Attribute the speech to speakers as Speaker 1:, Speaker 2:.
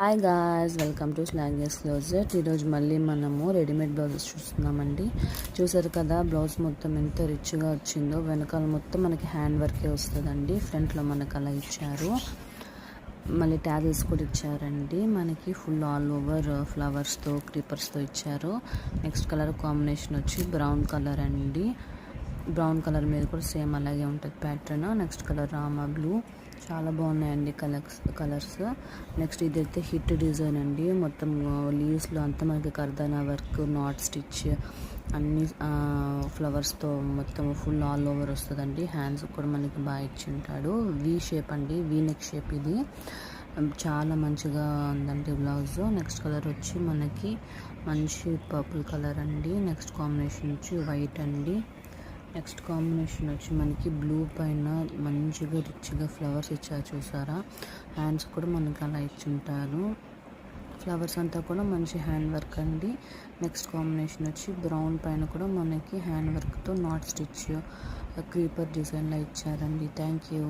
Speaker 1: Hi guys, welcome to slangs closet. ఈరోజు మళ్ళీ మనము రెడీమేడ్ బ్లౌజెస్ చూస్తున్నామండి. చూసారు కదా, బ్లౌజ్ మొత్తం ఎంత రిచ్గా వచ్చిందో. వెనకాల మొత్తం మనకి హ్యాండ్ వర్కే వస్తుందండి. ఫ్రంట్లో మనకు అలా ఇచ్చారు. మళ్ళీ ట్యాగిల్స్ కూడా ఇచ్చారండి. మనకి ఫుల్ ఆల్ ఓవర్ ఫ్లవర్స్తో క్రీపర్స్తో ఇచ్చారు. నెక్స్ట్ కలర్ కాంబినేషన్ వచ్చి బ్రౌన్ కలర్ అండి. బ్రౌన్ కలర్ మీద కూడా సేమ్ అలాగే ఉంటుంది pattern. Next colour Rama blue. చాలా బాగున్నాయండి కలర్స్. నెక్స్ట్ ఇదైతే హిట్ డిజైన్ అండి. మొత్తం లీవ్స్లో అంతా మనకి కర్దానా వర్క్, నాట్ స్టిచ్ అన్ని ఫ్లవర్స్తో మొత్తం ఫుల్ ఆల్ ఓవర్ వస్తుందండి. హ్యాండ్స్ కూడా మనకి బాగా ఇచ్చి ఉంటాడు. వీ షేప్ అండి, వీ నెక్ షేప్. ఇది చాలా మంచిగా ఉందండి బ్లౌజ్. నెక్స్ట్ కలర్ వచ్చి మనకి మంచి పర్పుల్ కలర్ అండి. నెక్స్ట్ కాంబినేషన్ వచ్చి వైట్ అండి. నెక్స్ట్ కాంబినేషన్ వచ్చి మనకి బ్లూ పైన మంచిగా రిచ్గా ఫ్లవర్స్ ఇచ్చారు చూసారా. హ్యాండ్స్ కూడా మనకి అలా ఇచ్చుంటారు. ఫ్లవర్స్ అంతా కూడా మంచి హ్యాండ్ వర్క్ అండి. నెక్స్ట్ కాంబినేషన్ వచ్చి బ్రౌన్ పైన కూడా మనకి హ్యాండ్ వర్క్తో నాట్ స్టిచ్ క్రీపర్ డిజైన్లో ఇచ్చారండి. Thank you.